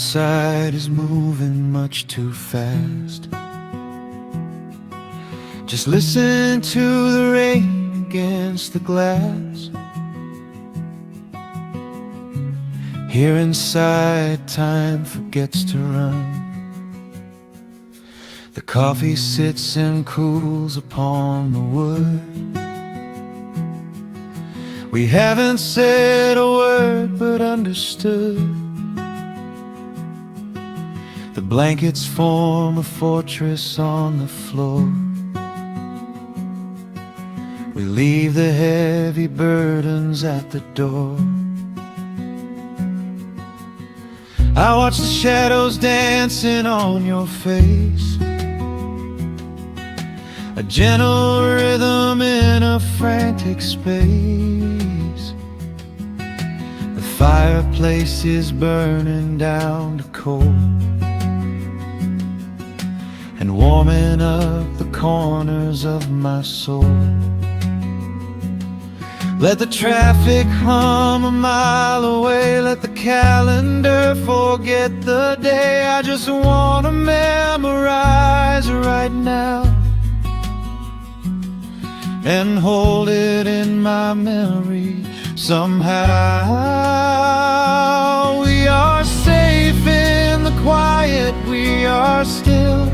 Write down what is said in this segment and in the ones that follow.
outside is moving much too fast. Just listen to the rain against the glass. Here inside, time forgets to run. The coffee sits and cools upon the wood. We haven't said a word but understood. The blankets form a fortress on the floor. We leave the heavy burdens at the door. I watch the shadows dancing on your face, a gentle rhythm in a frantic space. The fireplace is burning down to coal and warming up the corners of my soul. Let the traffic hum a mile away, let the calendar forget the day. I just want to memorize right now and hold it in my memory somehow. We are safe in the quiet, we are still.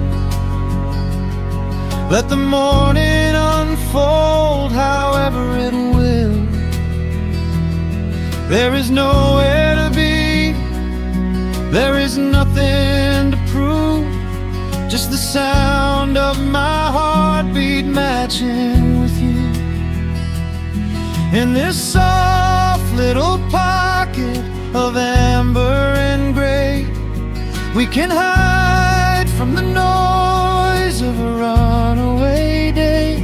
Let the morning unfold however it will. There is nowhere to be, there is nothing to prove, just the sound of my heartbeat matching with you. In this soft little pocket of amber and gray, we can hide from the noise of a runaway day.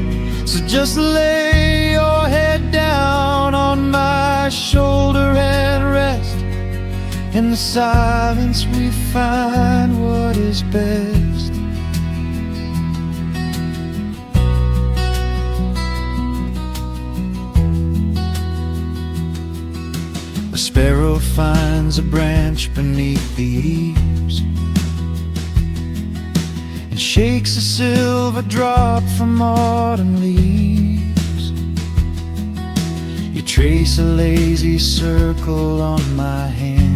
So just lay your head down on my shoulder and rest. In the silence we find what is best. A sparrow finds a branch beneath the eaves and shakes a silver drop from autumn leaves. You trace a lazy circle on my hand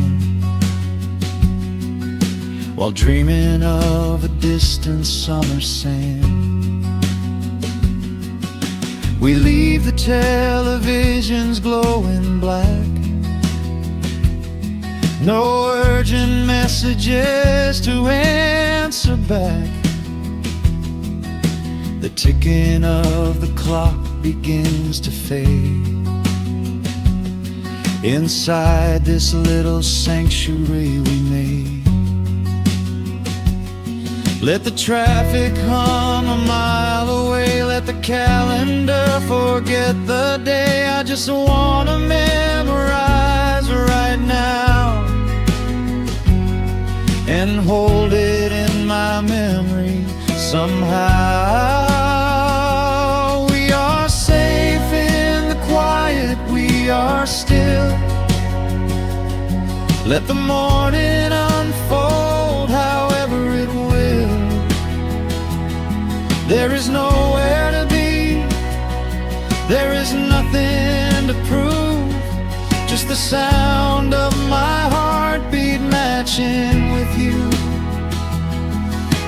while dreaming of a distant summer sand. We leave the televisions glowing black, no urgent messages to answer back. The ticking of the clock begins to fade inside this little sanctuary we made. Let the traffic hum a mile away, let the calendar forget the day. I just want to memorize right now and hold it in my memory somehow. We are safe in the quiet, we are still. Let the morning unfold however it will. There is nowhere to be, there is nothing to prove, just the sound of my heartbeat matching with you.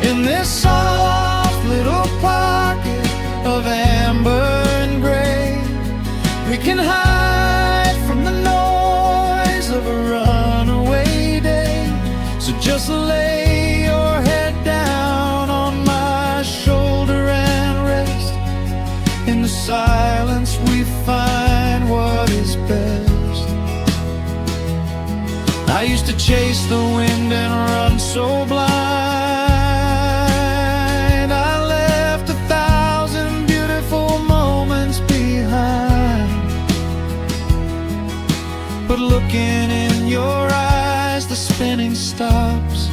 In this soft little pocket of amber and gray, we can hide from the noise of a runaway day. So just lay your head down on my shoulder and rest. In the silence we find what is best. I used to chase the wind and run so blind. I left 1,000 beautiful moments behind. But looking in your eyes, the spinning stops.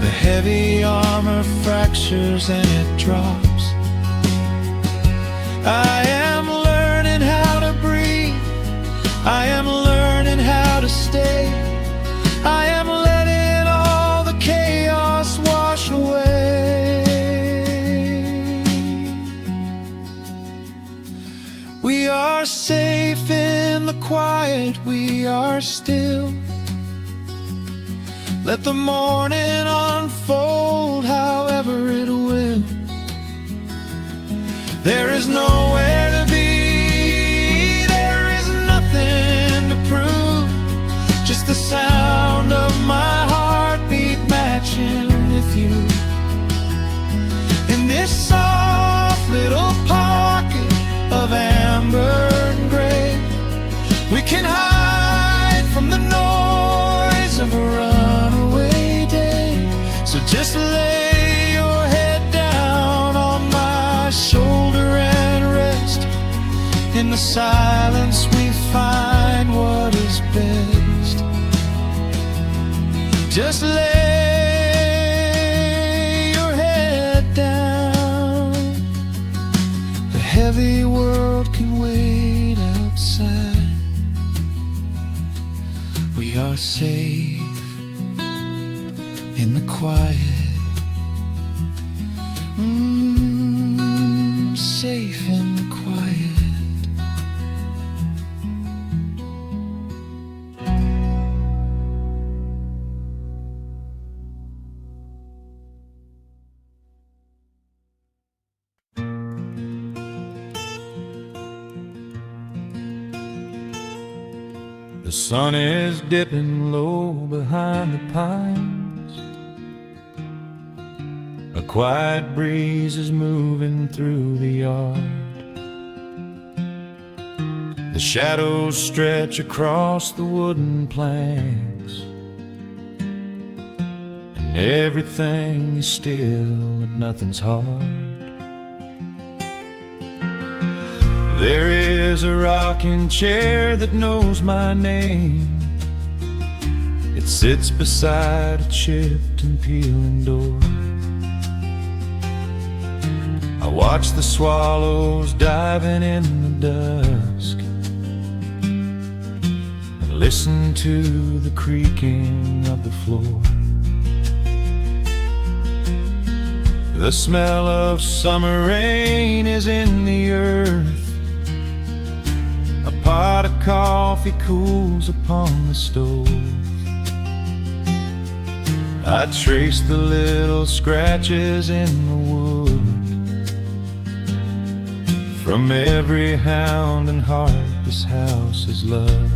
The heavy armor fractures and it drops. I am learning how to breathe, I am learning how to stay. Let the morning unfold however it will. There is nowhere to be, there is nothing to prove, just the sound of my heartbeat matching with you. In this soft little pocket of amber and gray, we can hide from the noise of a runaway day. So just lay your head down on my shoulder and rest. In the silence we find what is best. Just lay your head down. The heavy world can wait outside. We are safe in the quiet. Safe in the quiet. The sun is dipping low behind the pines. A quiet breeze is moving through the yard. The shadows stretch across the wooden planks, and everything is still and nothing's hard. There is a rocking chair that knows my name. It sits beside a chipped and peeling door. I watch the swallows diving in the dusk and listen to the creaking of the floor. The smell of summer rain is in the earth. A pot of coffee cools upon the stove. I trace the little scratches in the wood from every hound and heart this house has loved.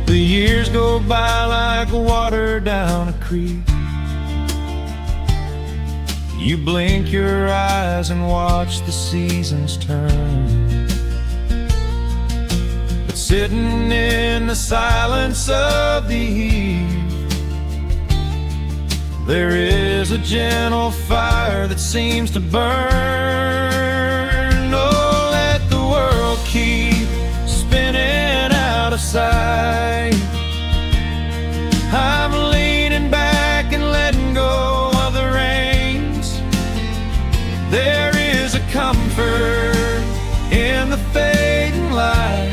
The years go by like water down a creek. You blink your eyes and watch the seasons turn. But sitting in the silence of the eve, there is a gentle fire that seems to burn. Oh, let the world keep spinning out of sight. I'm leaning back and letting go of the reins. There is a comfort in the fading light,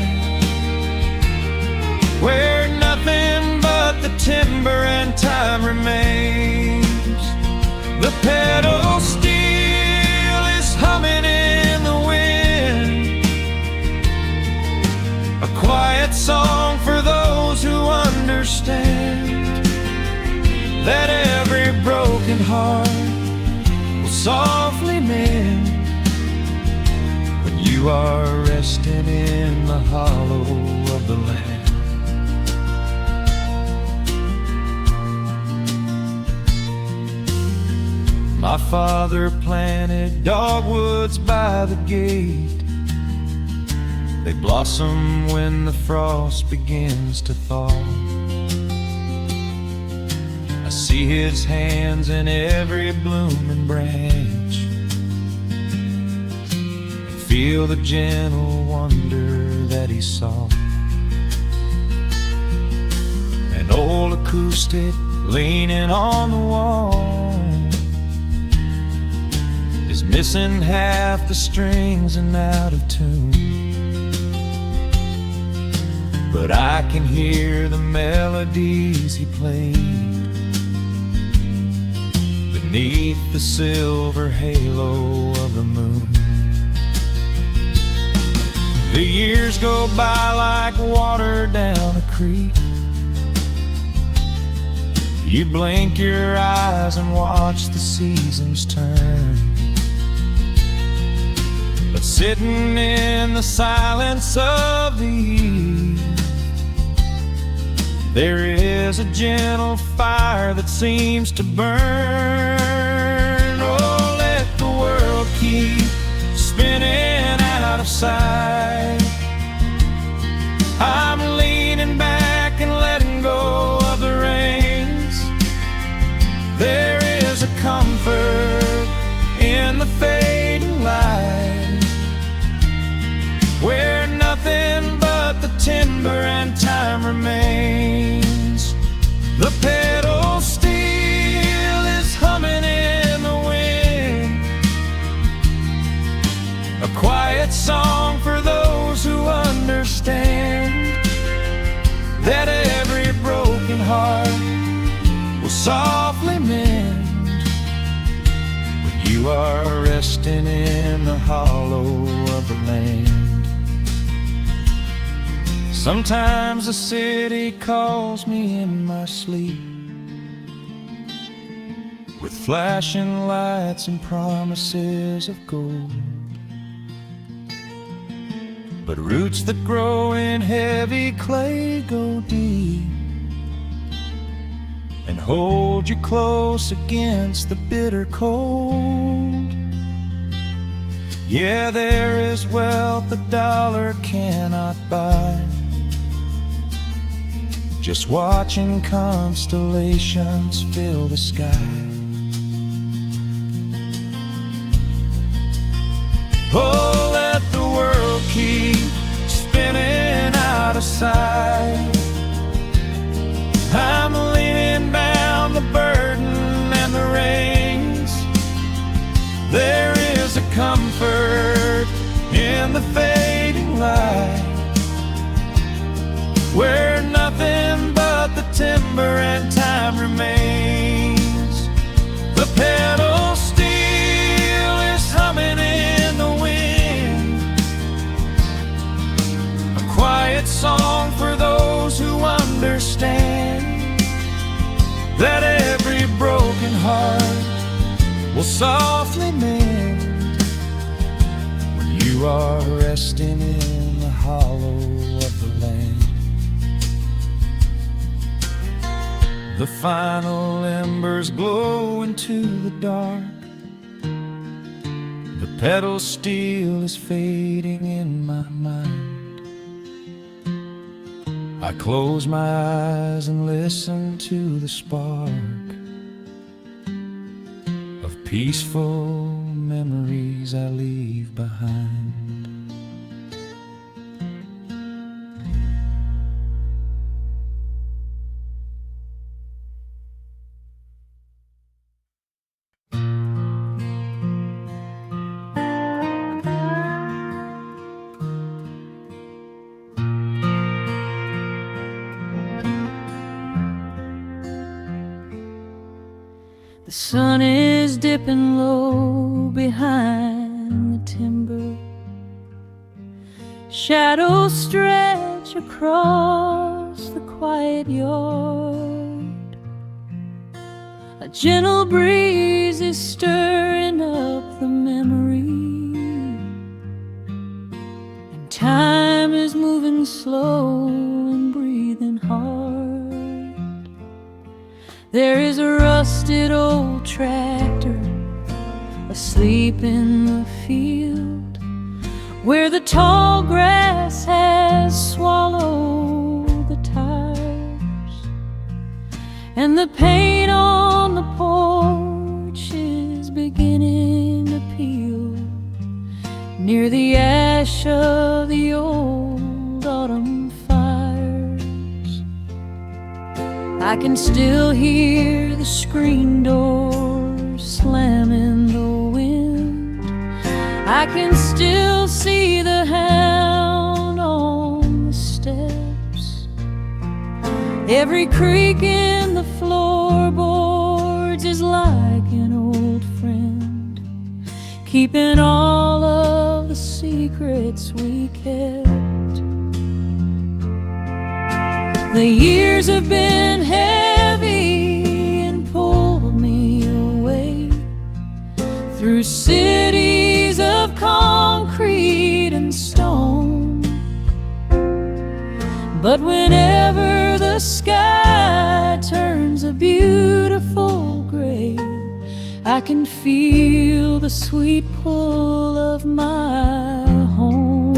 where nothing but the timber and time remains. The pedal steel is humming in the wind, a quiet song for those who understand that every broken heart will softly mend when you are resting in the hollow of the land. My father planted dogwoods by the gate. They blossom when the frost begins to thaw. I see his hands in every blooming branch, and feel the gentle wonder that he saw. An old acoustic leaning on the wall is missing half the strings and out of tune, but I can hear the melodies he played beneath the silver halo of the moon. The years go by like water down a creek. You blink your eyes and watch the seasons turn. But sitting in the silence of the eve, there is a gentle fire that seems to burn. Oh, let the world keep spinning out of sight. I'm leaning back and letting go of the reins. There is a comfort in the fading light, where nothing but the timber and time remains. The pedal steel is humming in the wind, a quiet song for those who understand that every broken heart will softly mend when you are resting in the hollow of the land. Sometimes the city calls me in my sleep, with flashing lights and promises of gold. But roots that grow in heavy clay go deep and hold you close against the bitter cold. Yeah, there is wealth a dollar cannot buy, just watching constellations fill the sky. Oh, let the world keep spinning out of sight. I'm leaning down the burden and the reins. There is a comfort in the fading light, where nothing but the timber and time remains. The pedal steel is humming in the wind, a quiet song for those who understand that every broken heart will softly mend when you are resting in the hollow of the land. The final embers glow into the dark. The pedal steel is fading in my mind. I close my eyes and listen to the spark of peaceful memories I leave behind. The sun is dipping low behind the timber. Shadows stretch across the quiet yard. A gentle breeze is stirring up the memory, and time is moving slow and breathing hard. There is a rusted old tractor asleep in the field, where the tall grass has swallowed the tires, and the paint on the porch is beginning to peel near the ash of the old autumn fires. I can still hear the screen door slam in the wind. I can still see the hound on the steps. Every creak in the floorboards is like an old friend, keeping all of the secrets we kept. The years have been heavy But whenever the sky turns a beautiful gray, I can feel the sweet pull of my home.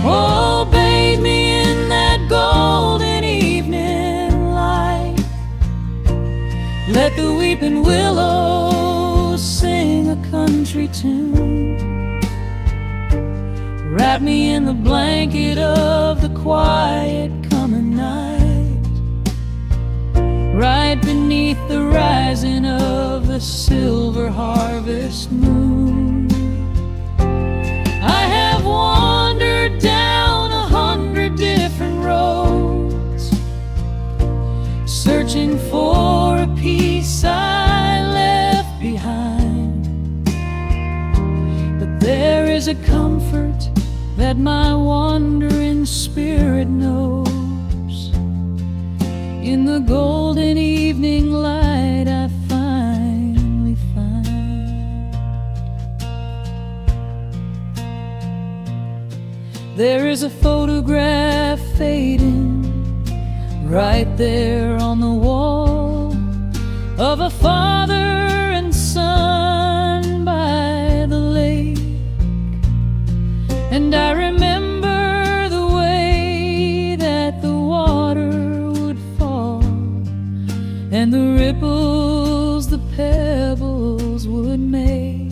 Oh, bathe me in that golden evening light. Let the weeping willows sing a country tune. Wrap me in the blanket of the quiet coming night, right beneath the rising of the silver harvest moon. I have wandered down 100 different roads, searching for a piece I left behind. But there is a comfort that my wandering spirit knows. In the golden evening light I finally find. There is a photograph fading right there on the wall of a father and son by the lake. And I remember the way that the water would fall, and the ripples the pebbles would make.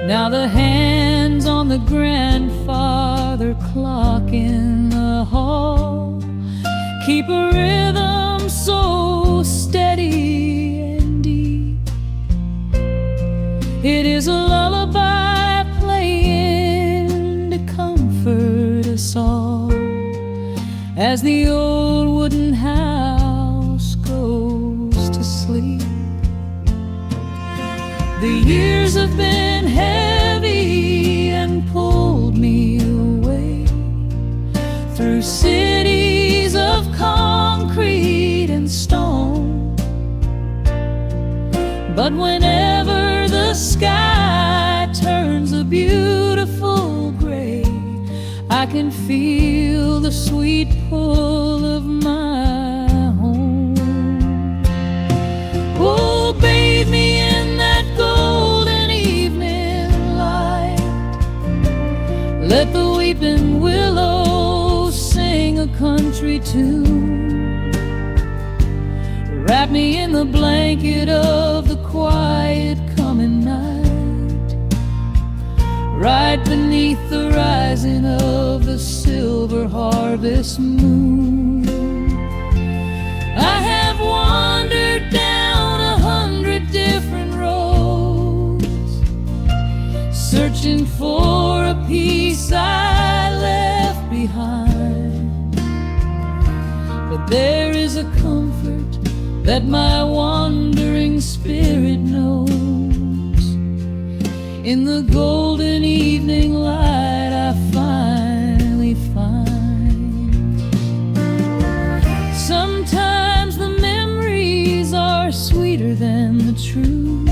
Now the hands on the grandfather clock in the hall keep a rhythm so steady and deep. It is a lullaby us all as the old wooden house goes to sleep. The years have been heavy and pulled me away through cities of concrete and stone. But whenever the sky turns a beautiful gray, I can feel the sweet pull of my home. Oh, bathe me in that golden evening light. Let the weeping willows sing a country tune. Wrap me in the blanket of the quiet coming night, right beneath the rising of the silver harvest moon. I have wandered down 100 different roads, searching for a piece I left behind. But there is a comfort that my wandering spirit knows. In the golden evening light I finally find. Sometimes the memories are sweeter than the truth,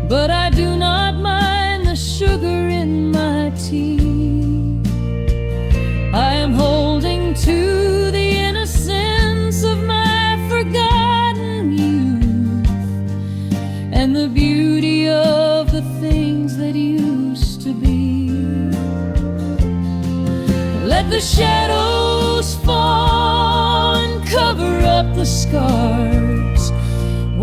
but I do not mind the sugar in my tea. I am holding to the innocence of my forgotten youth and the beauty of the things that used to be. Let the shadows fall and cover up the scars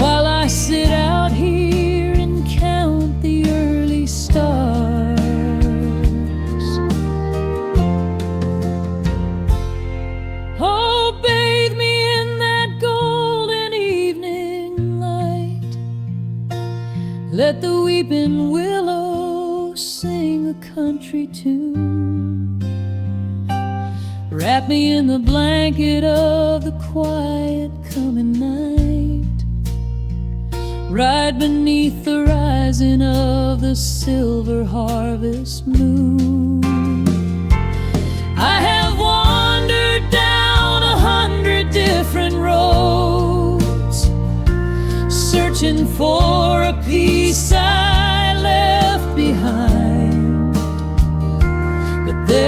while I sit out here and count the early stars. Oh, bathe me in that golden evening light. Let the weeping willows sing a country tune. Wrap me in the blanket of the quiet coming night, right beneath the rising of the silver harvest moon. I have wandered down 100 different roads, searching for a piece I left behind. But there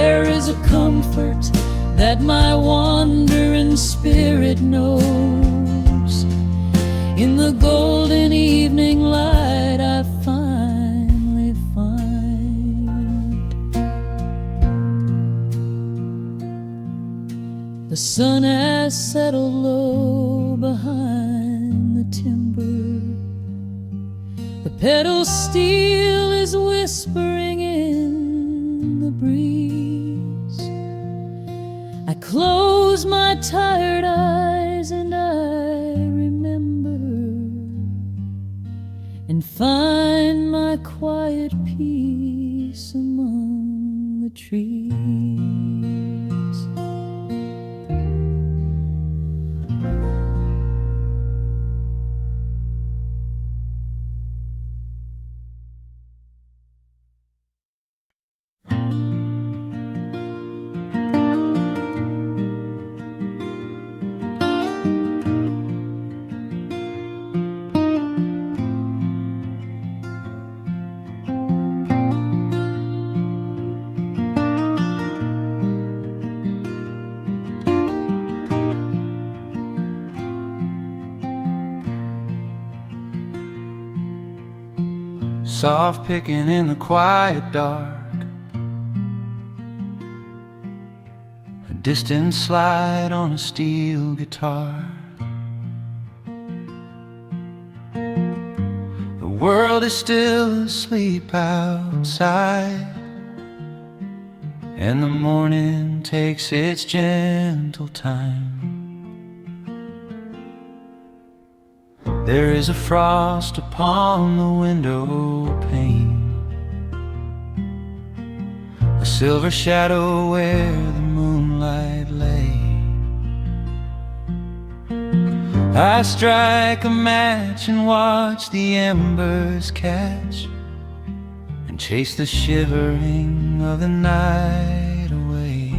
that my wandering spirit knows. In the golden evening light I finally find the sun has settled low behind the timber. The pedal steel is whispering in the breeze. I close my tired eyes and I remember and find my quiet peace among the trees. Soft picking in the quiet dark, a distant slide on a steel guitar. The world is still asleep outside, and the morning takes its gentle time. There is a frost upon the window pane, a silver shadow where the moonlight lay. I strike a match and watch the embers catch, and chase the shivering of the night away.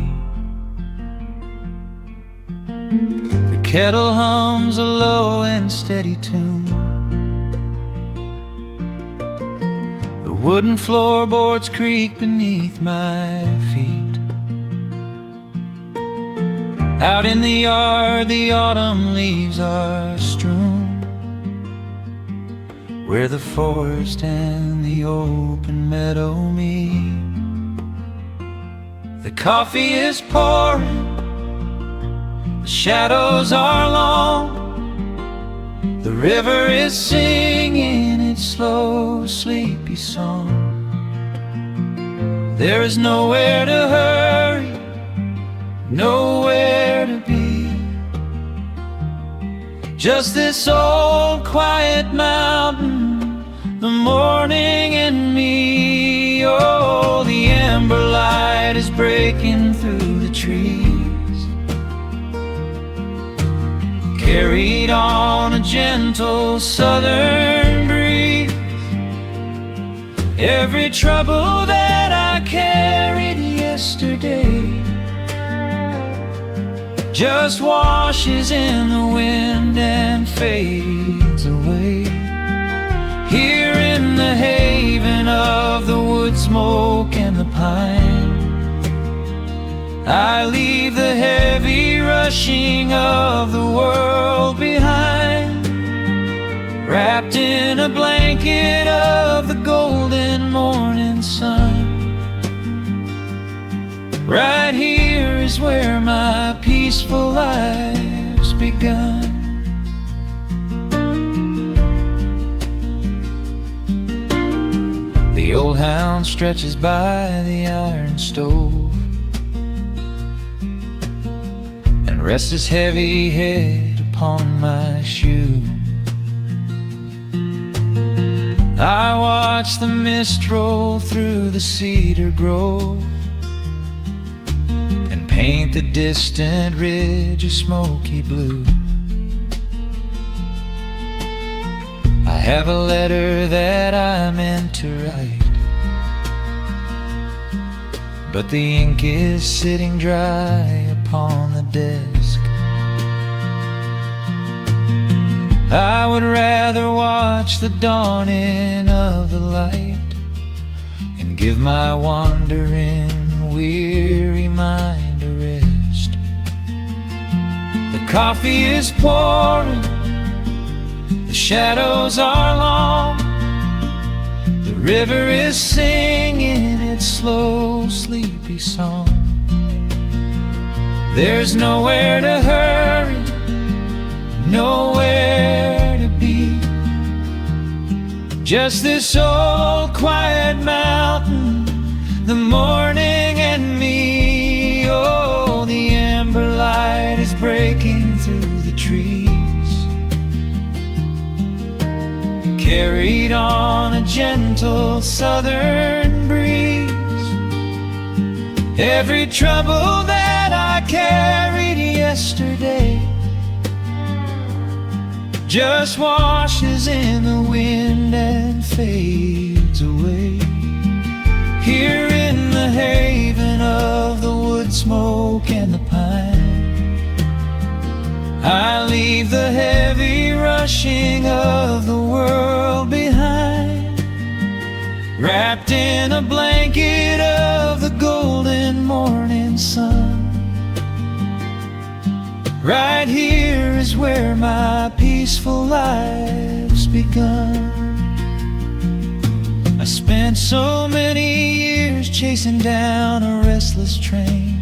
The kettle hums a low and steady tune, the wooden floorboards creak beneath my feet. Out in the yard the autumn leaves are strewn, where the forest and the open meadow meet. The coffee is pouring, the shadows are long, the river is singing its slow, sleepy song. There is nowhere to hurry, nowhere to be, just this old quiet mountain, the morning and me. Oh, the ember light is breaking through the trees, carried on a gentle southern breeze. Every trouble that I carried yesterday just washes in the wind and fades away. Here in the haven of the wood smoke and the pine, I leave the heavy rushing of the world behind, wrapped in a blanket of the golden morning sun. Right here is where my peaceful life's begun. The old hound stretches by the iron stove and rests his heavy head upon my shoe. I watch the mist roll through the cedar grove and paint the distant ridge a smoky blue. I have a letter that I meant to write, but the ink is sitting dry upon the desk. I would rather watch the dawning of the light and give my wandering, weary mind a rest. Coffee is pouring, the shadows are long. The river is singing its slow, sleepy song. There's nowhere to hurry, nowhere to be. Just this old quiet mountain, the morning and me. Oh, the amber light is breaking through the trees, carried on a gentle southern breeze. Every trouble that I carried yesterday just washes in the wind and fades away. Here in the haven of the wood smoke and the pine, I leave the heavy rushing of the world behind, wrapped in a blanket of the golden morning sun. Right here is where my peaceful life's begun. I spent so many years chasing down a restless train,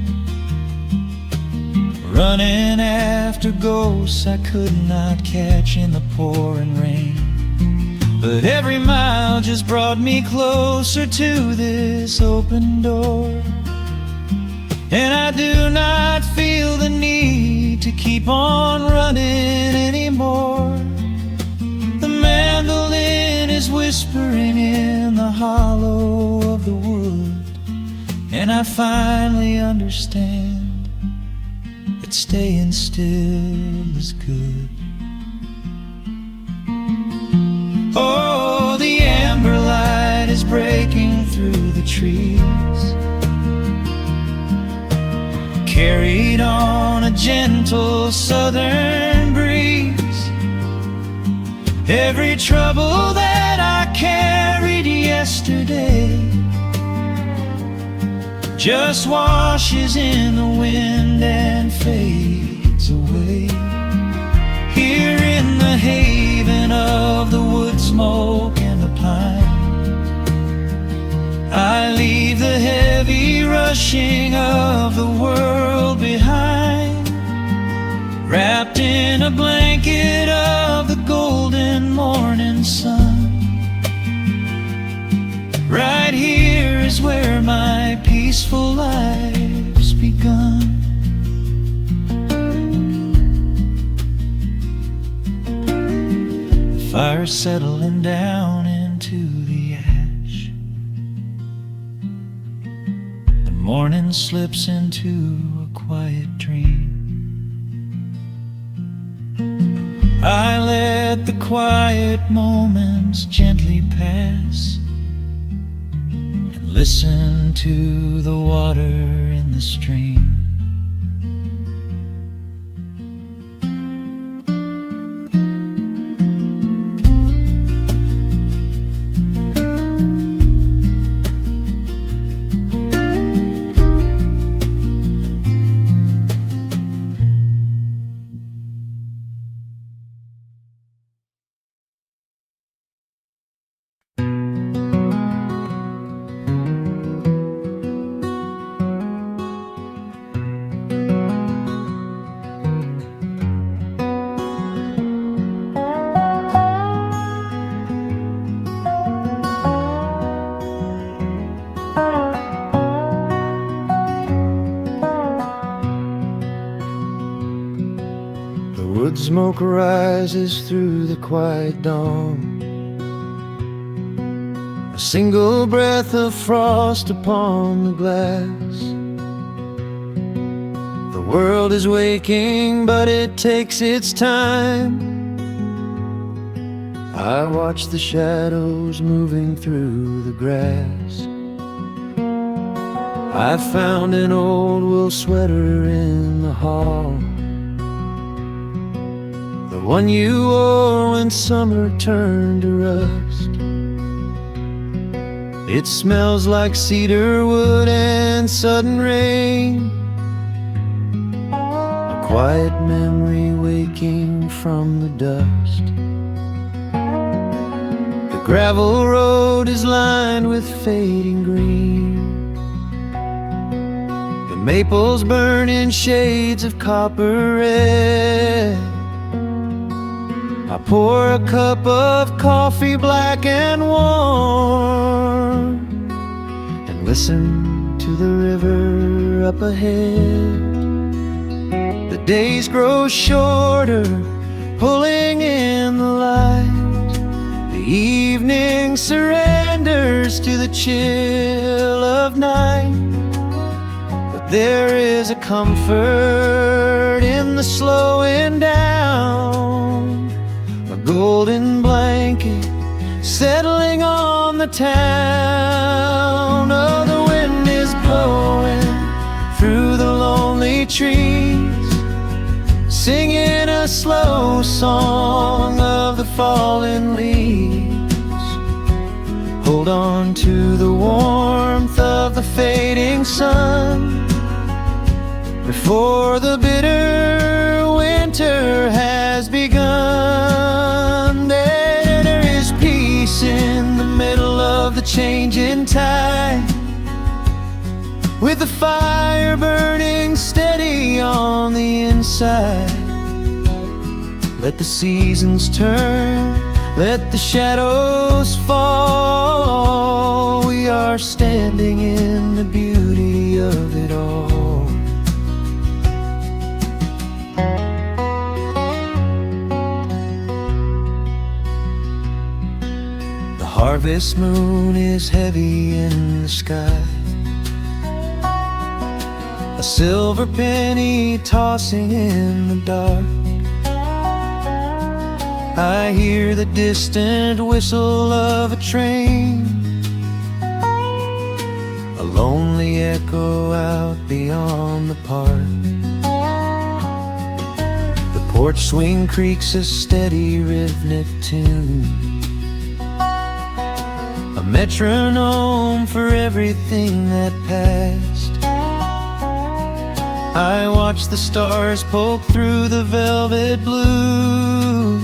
running after ghosts I could not catch in the pouring rain. But every mile just brought me closer to this open door, and I do not feel the need to keep on running anymore. The mandolin is whispering in the hollow of the wood, and I finally understand that staying still is good. Oh, the amber light is breaking through the trees, carried on a gentle southern breeze. Every trouble that I carried yesterday just washes in the wind and fades away. Here in the haven of the wood smoke and the pine, I leave the heavy rushing of the world behind, wrapped in a blanket of the golden morning sun. Right here is where my peaceful life's begun. The fire's settling down into the ash, the morning slips into a quiet dream. I let the quiet moments gently pass and listen to the water in the stream. Wood smoke rises through the quiet dawn, a single breath of frost upon the glass. The world is waking, but it takes its time. I watch the shadows moving through the grass. I found an old wool sweater in the hall, the one you wore when summer turned to rust. It smells like cedar wood and sudden rain. A quiet memory waking from the dust. The gravel road is lined with fading green. The maples burn in shades of copper red. I pour a cup of coffee black and warm and listen to the river up ahead. The days grow shorter, pulling in the light. The evening surrenders to the chill of night. But there is a comfort in the slowing down, a golden blanket settling on the town. Oh, the wind is blowing through the lonely trees, singing a slow song of the fallen leaves. Hold on to the warmth of the fading sun before the bitter winter has begun. There is peace in the middle of the changing tide, with the fire burning steady on the inside. Let the seasons turn, let the shadows fall. We are standing in the beauty of it all. The harvest moon is heavy in the sky, a silver penny tossing in the dark. I hear the distant whistle of a train, a lonely echo out beyond the park. The porch swing creaks a steady rhythmic tune, a metronome for everything that passed. I watch the stars poke through the velvet blue,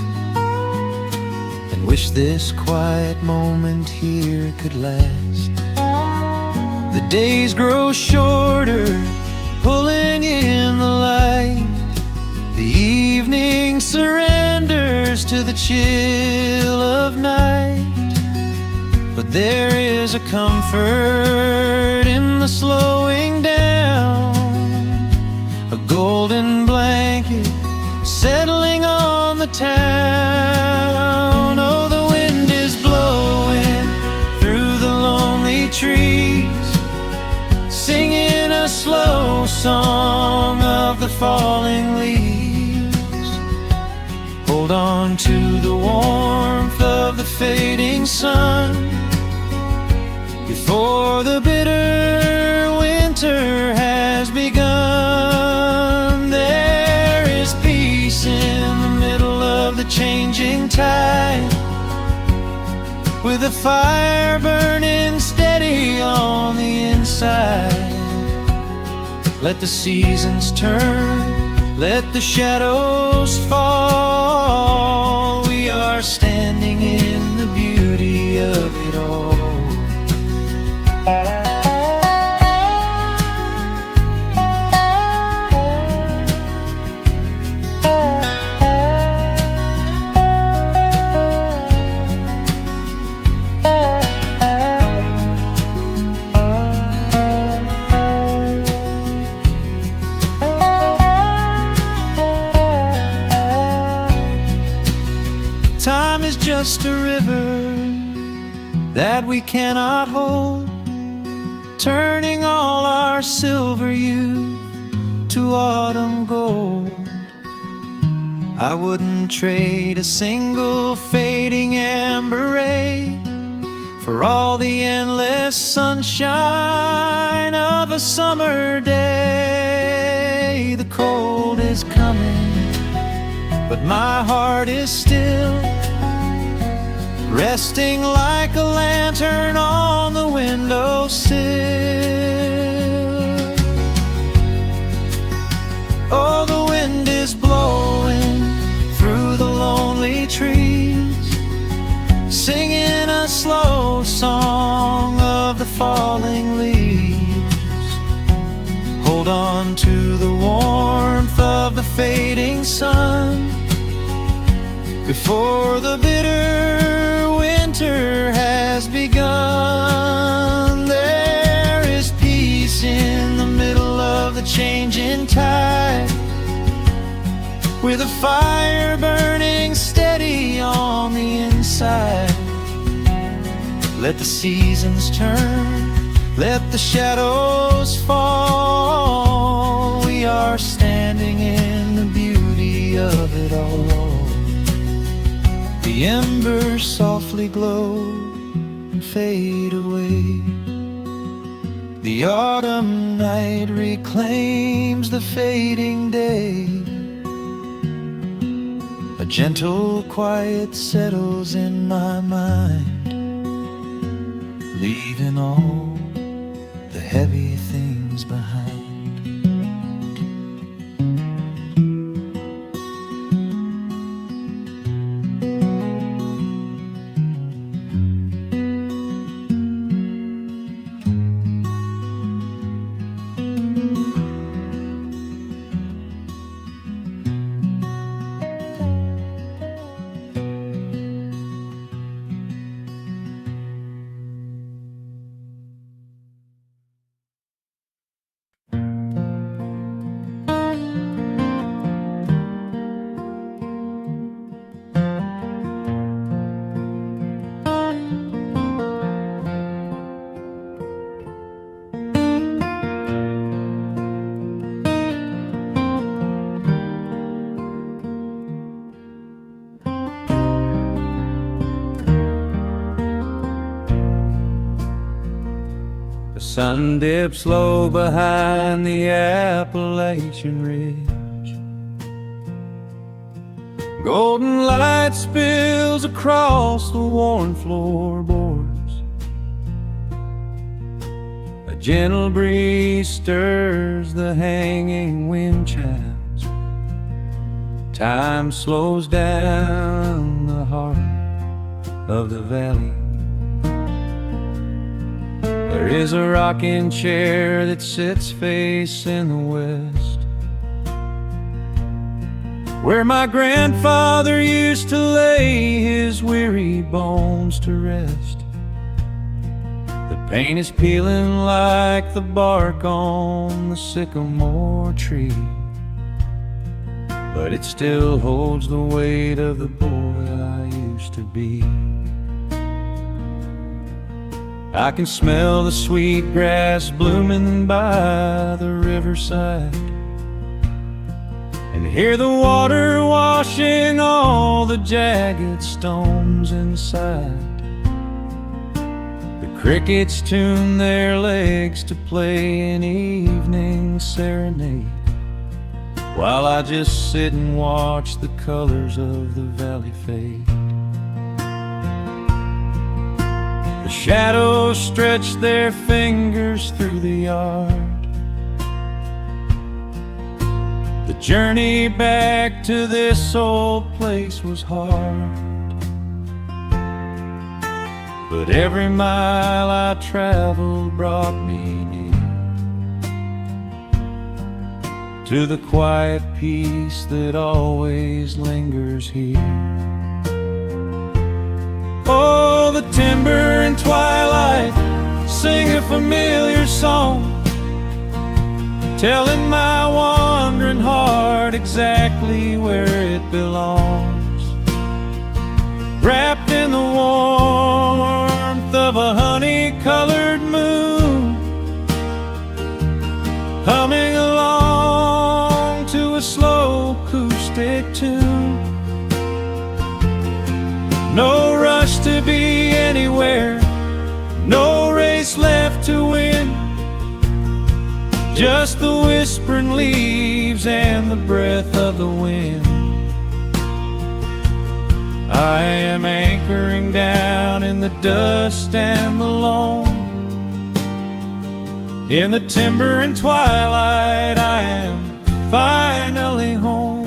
and wish this quiet moment here could last. The days grow shorter, pulling in the light. The evening surrenders to the chill of night. But there is a comfort in the slowing down, a golden blanket settling on the town. Oh, the wind is blowing through the lonely trees, singing a slow song of the falling leaves. Hold on to the warmth of the fading sun before the bitter winter has begun. There is peace in the middle of the changing tide, with a fire burning steady on the inside. Let the seasons turn, let the shadows fall. We are standing in the beauty of it all. Time is just a river that we cannot hold, turning all our silver youth to autumn gold. I wouldn't trade a single fading amber ray for all the endless sunshine of a summer day. The cold is coming, but my heart is still resting like a lantern on the windowsill. Oh, the wind the warmth of the fading sun. Before the bitter winter has begun, there is peace in the middle of the changing tide, with a fire burning steady on the inside. Let the seasons turn, let the shadows fall. We are standing in the beauty of it all. The embers softly glow and fade away. The autumn night reclaims the fading day. A gentle quiet settles in my mind, leaving all the heavy things behind. The sun dips low behind the Appalachian Ridge. Golden light spills across the worn floorboards. A gentle breeze stirs the hanging wind chimes. Time slows down the heart of the valley. There is a rocking chair that sits facing the west, where my grandfather used to lay his weary bones to rest. The paint is peeling like the bark on the sycamore tree, but it still holds the weight of the boy I used to be. I can smell the sweet grass blooming by the riverside, and hear the water washing all the jagged stones inside. The crickets tune their legs to play an evening serenade, while I just sit and watch the colors of the valley fade. The shadows stretch their fingers through the yard. The journey back to this old place was hard, but every mile I traveled brought me near to the quiet peace that always lingers here. Oh, the timber and twilight sing a familiar song, telling my wandering heart exactly where it belongs. Wrapped in the warmth of a honey-colored moon, humming along to a slow acoustic tune. No rush to be anywhere, no race left to win, just the whispering leaves and the breath of the wind. I am anchoring down in the dust and the loam. In the timber and twilight I am finally home.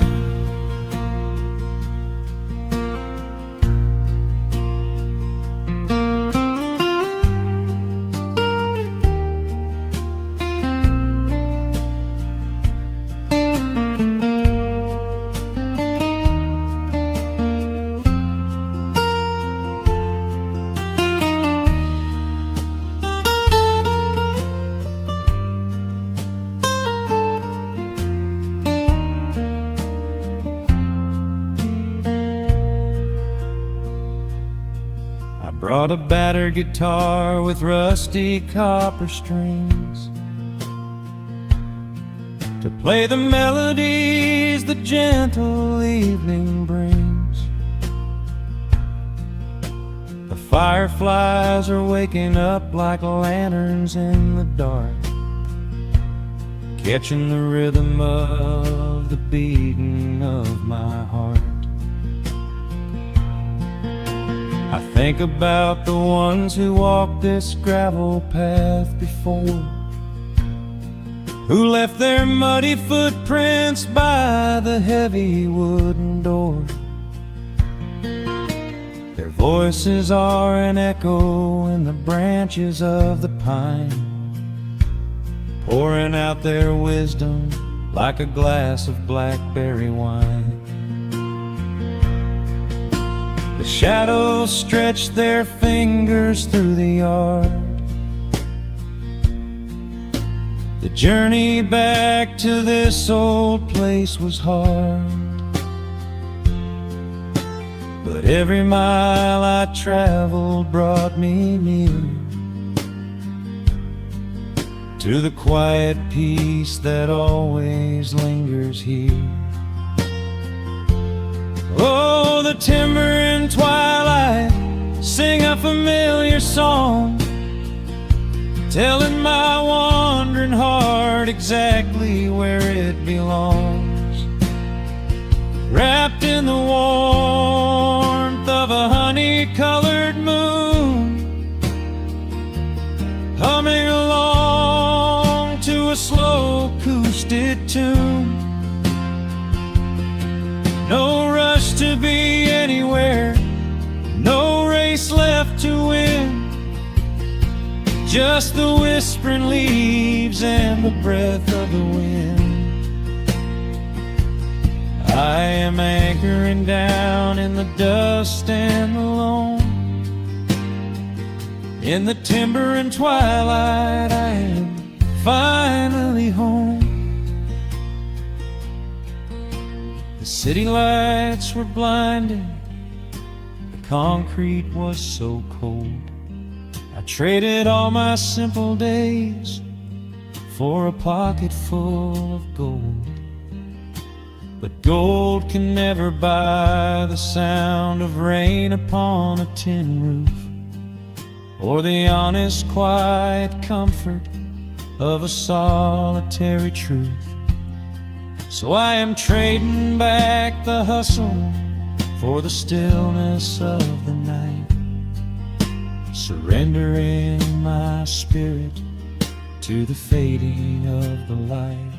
brought a battered guitar with rusty copper strings to play the melodies the gentle evening brings. The fireflies are waking up like lanterns in the dark, catching the rhythm of the beating of my heart. I think about the ones who walked this gravel path before, who left their muddy footprints by the heavy wooden door. Their voices are an echo in the branches of the pine, pouring out their wisdom like a glass of blackberry wine. The shadows stretch their fingers through the yard. The journey back to this old place was hard, but every mile I traveled brought me near to the quiet peace that always lingers here. Oh, the timber and twilight sing a familiar song, telling my wandering heart exactly where it belongs. Wrapped in the warmth of a honey-colored moon, humming along to a slow acoustic tune. No rush to be anywhere, no race left to win, just the whispering leaves and the breath of the wind. I am anchoring down in the dust and alone. In the timber and twilight, I am finally home. The city lights were blinding, the concrete was so cold. I traded all my simple days for a pocket full of gold. But gold can never buy the sound of rain upon a tin roof, or the honest, quiet comfort of a solitary truth. So I am trading back the hustle for the stillness of the night, surrendering my spirit to the fading of the light.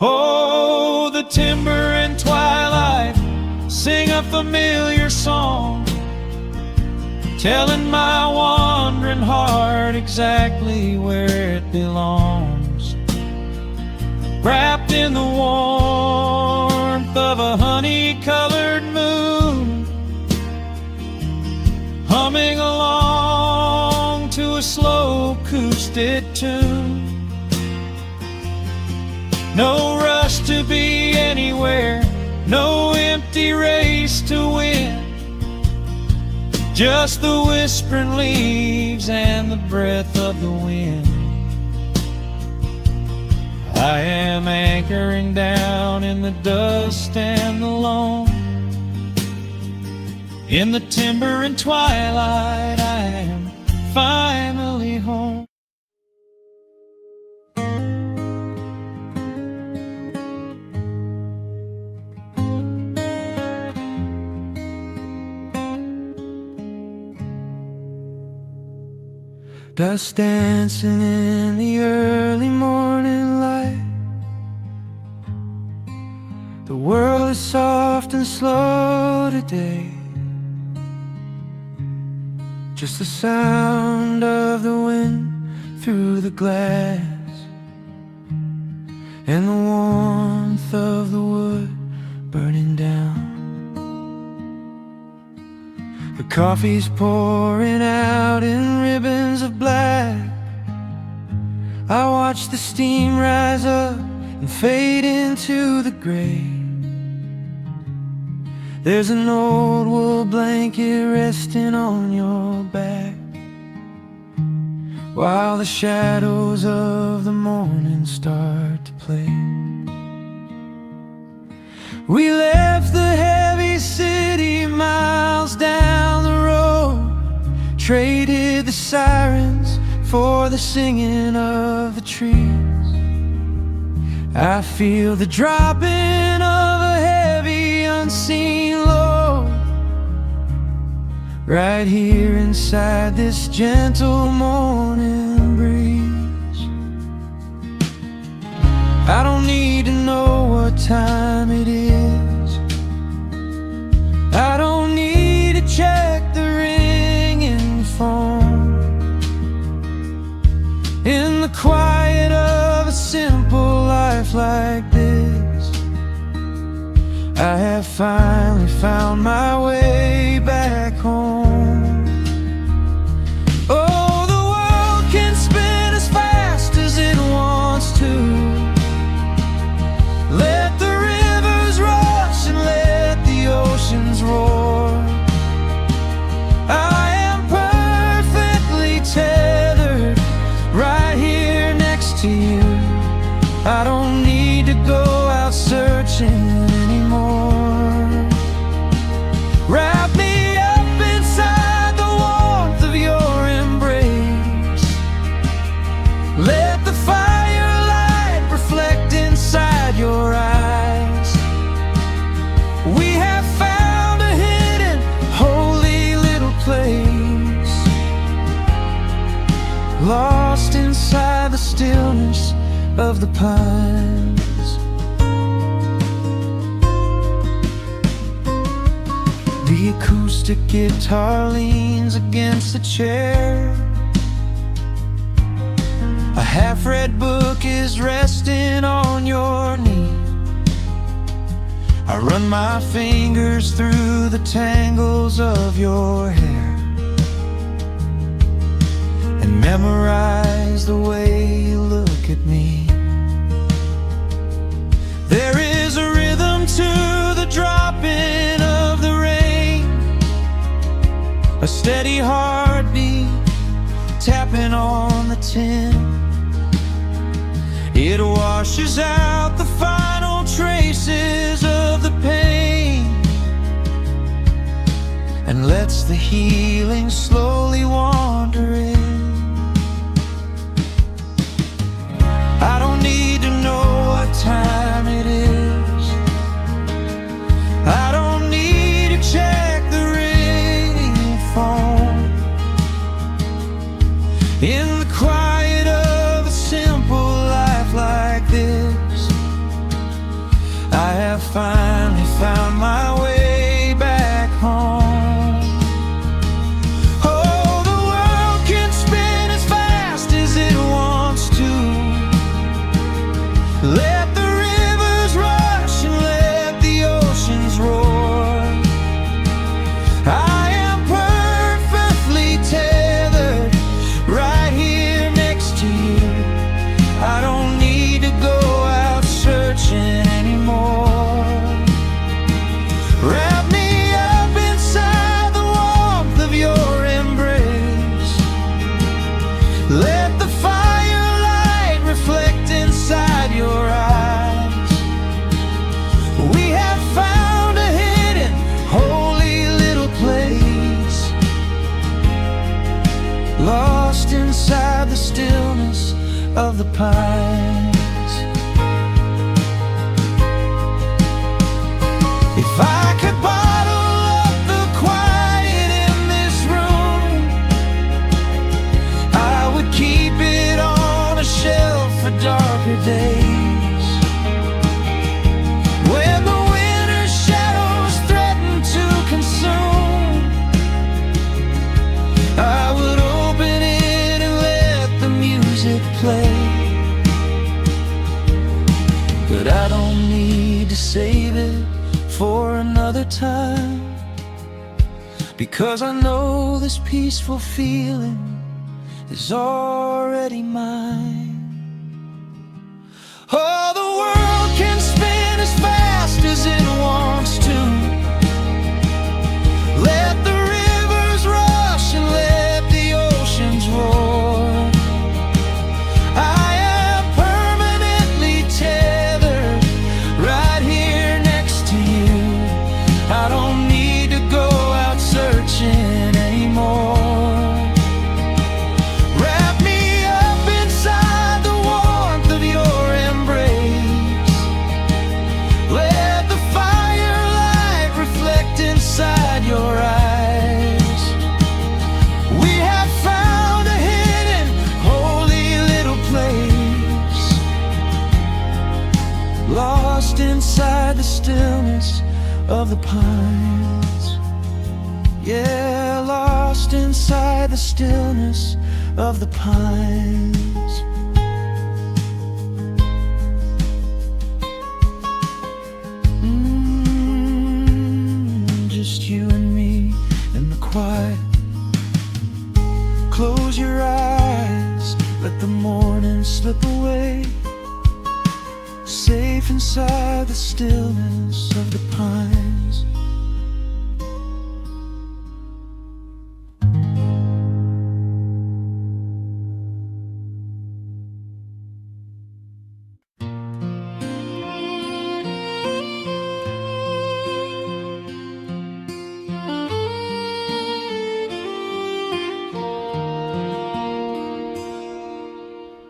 Oh, the timber and twilight sing a familiar song, telling my wandering heart exactly where it belongs. Wrapped in the warmth of a honey-colored moon, humming along to a slow acoustic tune. No rush to be anywhere, no empty race to win, just the whispering leaves and the breath of the wind. I am anchoring down in the dust and the loam. In the timber and twilight, I am finally home. Dust dancing in the early morning light. The world is soft and slow today. Just the sound of the wind through the glass, and the warmth of the wood burning down. The coffee's pouring out in ribbons of black. I watch the steam rise up and fade into the gray, There's an old wool blanket resting on your back, while the shadows of the morning start to play. We left the heavy city miles down the road, traded the sirens for the singing of the trees. I feel the dropping of a heavy unseen load right here inside this gentle morning breeze. I don't need to know what time it is, I don't need to check the ringing phone. In the quiet of a simple life like this, I have finally found my way back home. Oh, the world can spin as fast as it wants to. Let the rivers rush and let the oceans roar. I am perfectly tethered right here next to you. I don't need to go out searching anymore. Wrap me up inside the warmth of your embrace. Let the firelight reflect inside your eyes. We have found a hidden, holy little place, lost inside the stillness of the pines. The acoustic guitar leans against the chair, a half-read book is resting on your knee. I run my fingers through the tangles of your hair and memorize the way you look at me. There is a rhythm to the dropping of the rain, a steady heartbeat tapping on the tin. It washes out the final traces of the pain and lets the healing slowly wander in. I don't need to know what time it is, I don't need to check the ringing phone. In the quiet of a simple life like this, I have finally found my way back home. Oh, the world can spin as fast as it wants to. Let the rivers rush and let the oceans roar. I am perfectly tethered right here next to you. I don't need to go out searching anymore. Wrap me up inside the warmth of your embrace. Let the firelight reflect inside your eyes. We have found a hidden, holy little place, lost inside the stillness of the pines. If I could bottle up the quiet in this room, I would keep it on a shelf for darker days. When the winter's shadows threaten to consume, I would open it and let the music play. But I don't need to save it for another time, because I know this peaceful feeling is already mine. Oh, the world can spin as fast as it wants to. lost inside the stillness of the pines. Yeah, lost inside the stillness of the pines. Just you and me in the quiet. Close your eyes, let the morning slip away, safe inside the stillness of the pines.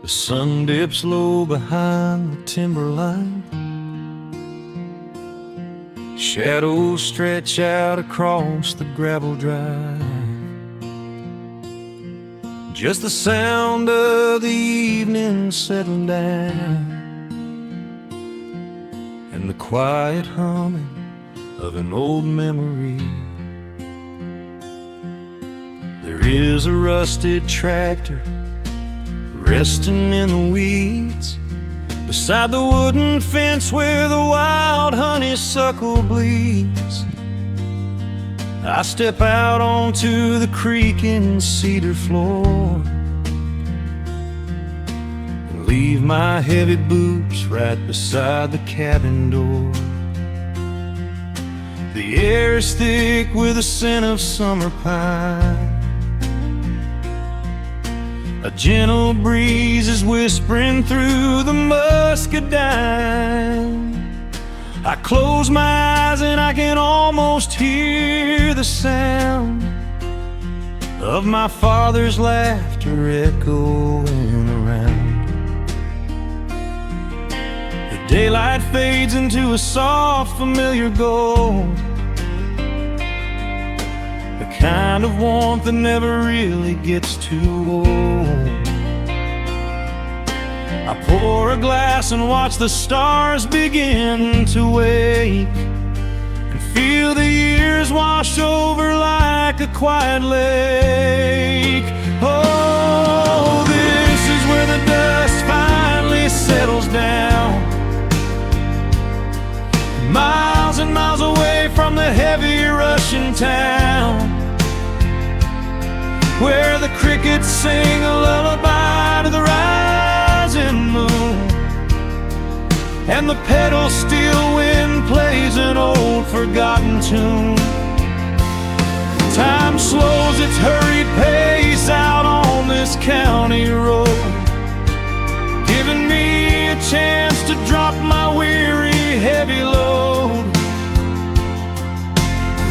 The sun dips low behind the timberline. Shadows stretch out across the gravel drive. Just the sound of the evening settling down, and the quiet humming of an old memory. There is a rusted tractor resting in the weeds beside the wooden fence where the wild honeysuckle bleeds. I step out onto the creaking cedar floor and leave my heavy boots right beside the cabin door. The air is thick with the scent of summer pine. A gentle breeze is whispering through the muscadine. I close my eyes and I can almost hear the sound of my father's laughter echoing around. The daylight fades into a soft, familiar gold, the kind of warmth that never really gets too old. I pour a glass and watch the stars begin to wake, and feel the years wash over like a quiet lake. Oh, this is where the dust finally settles down, miles and miles away from the heavy Russian town, where the crickets sing a lullaby to the rising moon, and the pedal steel wind plays an old forgotten tune. Time slows its hurried pace out on this county road, giving me a chance to drop my weary heavy load,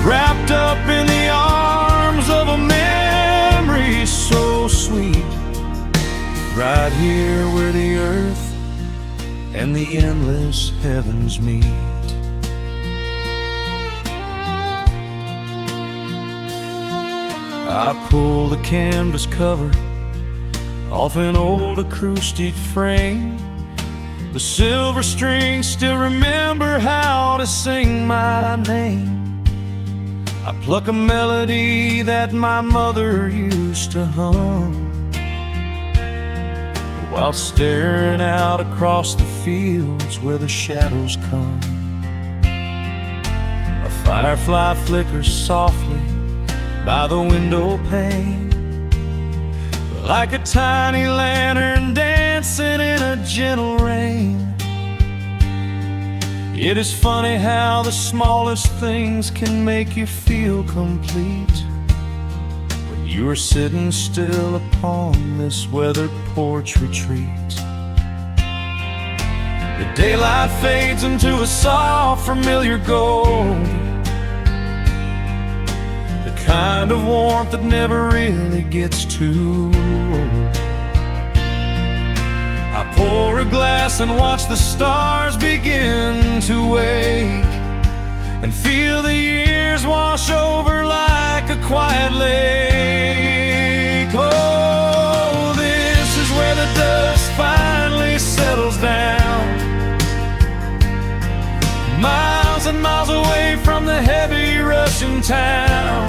wrapped up in the arms of a memory so sweet, right here where the earth and the endless heavens meet. I pull the canvas cover off an old acoustic frame. The silver strings still remember how to sing my name. I pluck a melody that my mother used to hum while staring out across the fields where the shadows come. A firefly flickers softly by the window pane, like a tiny lantern dancing in a gentle rain. It is funny how the smallest things can make you feel complete when you are sitting still upon this weathered porch retreat. The daylight fades into a soft, familiar gold, the kind of warmth that never really gets too old. I pour a glass and watch the stars begin to wake, and feel the years wash over like a quiet lake. Oh, this is where the dust finally settles down, and miles away from the heavy Russian town,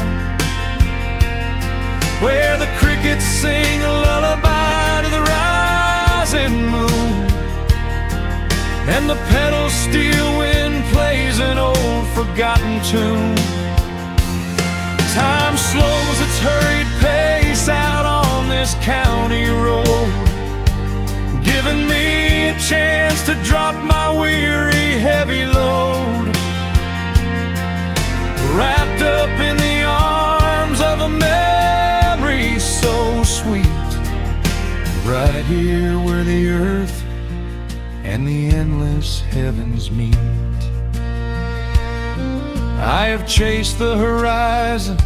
where the crickets sing a lullaby to the rising moon, and the pedal steel wind plays an old forgotten tune. Time slows its hurried pace out on this county road, giving me a chance to drop my weary heavy load, wrapped up in the arms of a memory so sweet, right here where the earth and the endless heavens meet. I have chased the horizon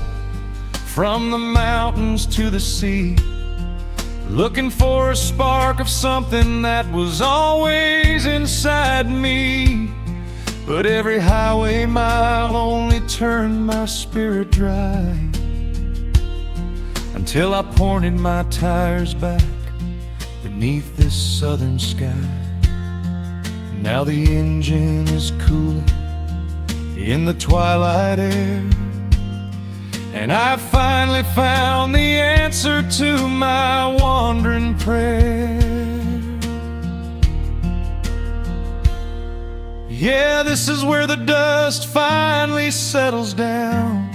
from the mountains to the sea, looking for a spark of something that was always inside me. But every highway mile only turned my spirit dry, until I pointed my tires back beneath this southern sky. Now the engine is cooling in the twilight air, and I finally found the answer to my wandering prayer. Yeah, this is where the dust finally settles down,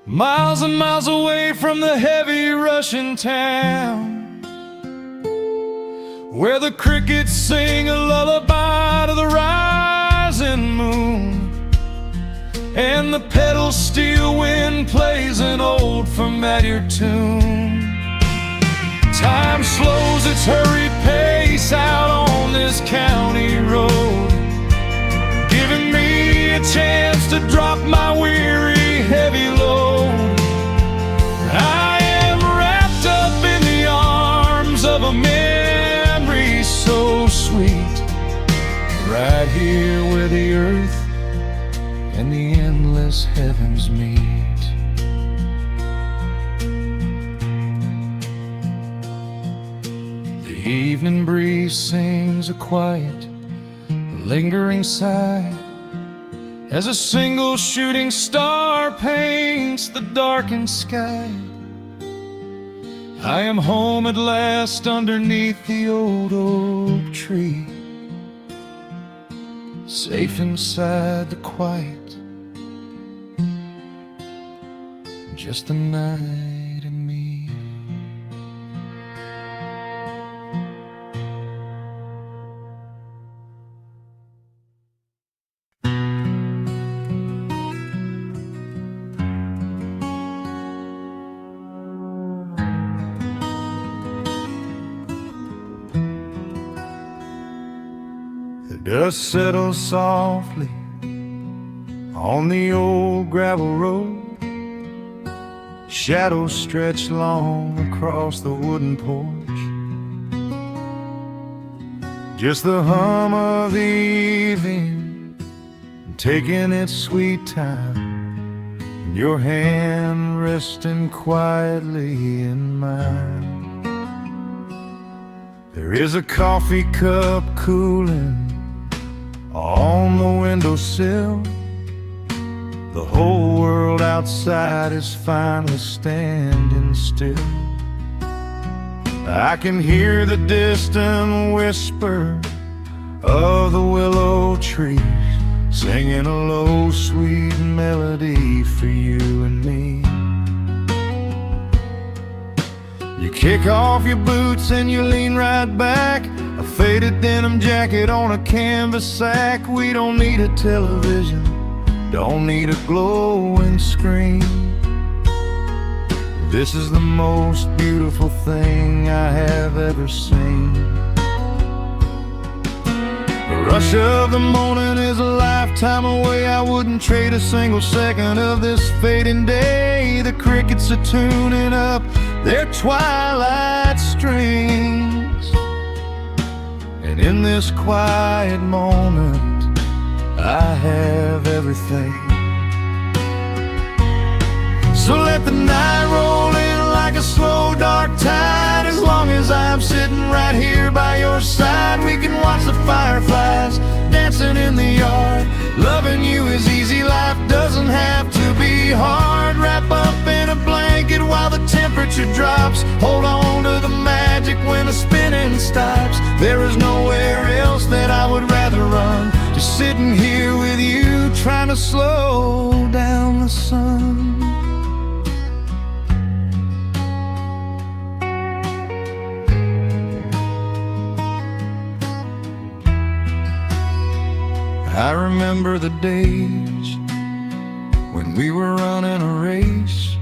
miles and miles away from the heavy Russian town, where the crickets sing a lullaby to the rising moon, and the pedal steel wind plays an old familiar tune. Time slows its hurried pace out on this county road, giving me a chance to drop my weary heavy load. I am wrapped up in the arms of a memory so sweet, right here where the earth and the endless heavens meet. The evening breeze sings a quiet, lingering sigh, as a single shooting star paints the darkened sky. I am home at last underneath the old oak tree, safe inside the quiet, just the night and me. The dust settles softly on the old gravel road, shadows stretch long across the wooden porch. Just the hum of the evening taking its sweet time, and your hand resting quietly in mine. There is a coffee cup cooling on the windowsill. The whole world outside is finally standing still. I can hear the distant whisper of the willow trees, singing a low, sweet melody for you and me. You kick off your boots and you lean right back, a faded denim jacket on a canvas sack. We don't need a television, don't need a glowing screen. This is the most beautiful thing I have ever seen. The rush of the morning is a lifetime away. I wouldn't trade a single second of this fading day. The crickets are tuning up their twilight strings, and in this quiet moment I have everything. So let the night roll in like a slow dark tide. As long as I'm sitting right here by your side, we can watch the fireflies dancing in the temperature drops. Hold on to the magic when the spinning stops. There is nowhere else that I would rather run. Just sitting here with you, trying to slow down the sun. I remember the days when we were running a race,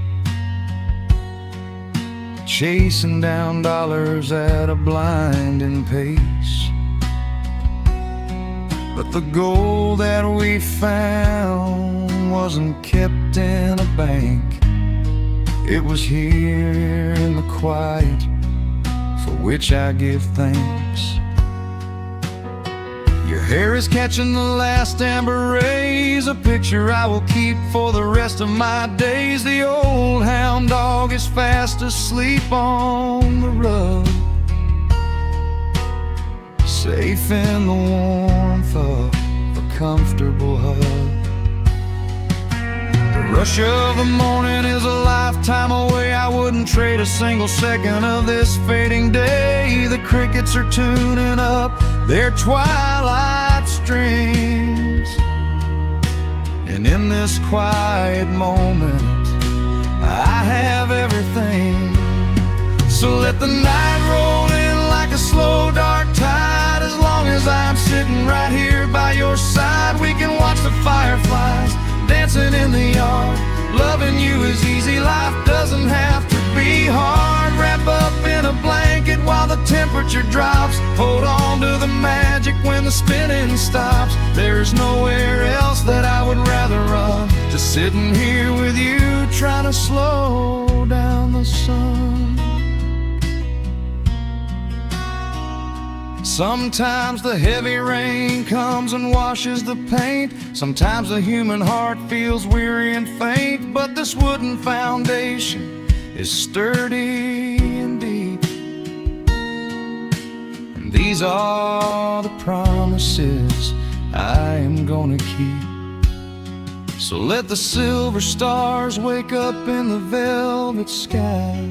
chasing down dollars at a blinding pace. But the gold that we found wasn't kept in a bank. It was here in the quiet, for which I give thanks. Your hair is catching the last amber rays, a picture I will keep for the rest of my days. The old hound dog is fast asleep on the rug, safe in the warmth of a comfortable hug. The rush of the morning is a lifetime away. I wouldn't trade a single second of this fading day. The crickets are tuning up their twilight strings, and in this quiet moment I have everything. So let the night roll in like a slow dark tide. As long as I'm sitting right here by your side, we can watch the fireflies dancing in the yard. Loving you is easy, life doesn't have to be hard. Wrap up in a blanket while the temperature drops. Hold on to the magic when the spinning stops. There's nowhere else that I would rather run. Just sitting here with you, trying to slow down the sun. Sometimes the heavy rain comes and washes the paint. Sometimes the human heart feels weary and faint. But this wooden foundation is sturdy and deep, and these are the promises I am gonna keep. So let the silver stars wake up in the velvet sky.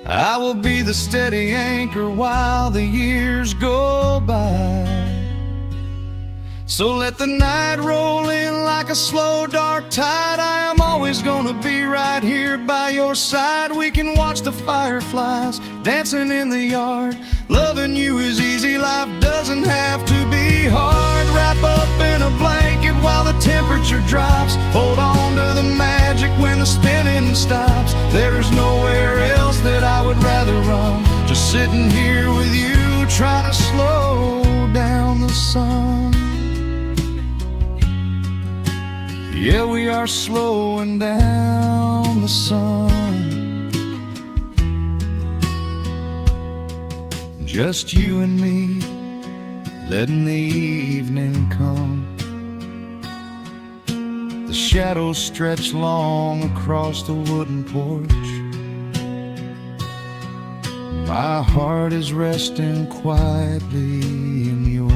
I will be the steady anchor while the years go by. So let the night roll in like a slow dark tide. I am always gonna be right here by your side. We can watch the fireflies dancing in the yard. Loving you is easy, life doesn't have to be hard. Wrap up in a blanket while the temperature drops. Hold on to the magic when the spinning stops. There's nowhere else that I would rather run. Just sitting here with you, trying to slow down the sun. Yeah, we are slowing down the sun. Just you and me, letting the evening come. The shadows stretch long across the wooden porch. My heart is resting quietly in yours.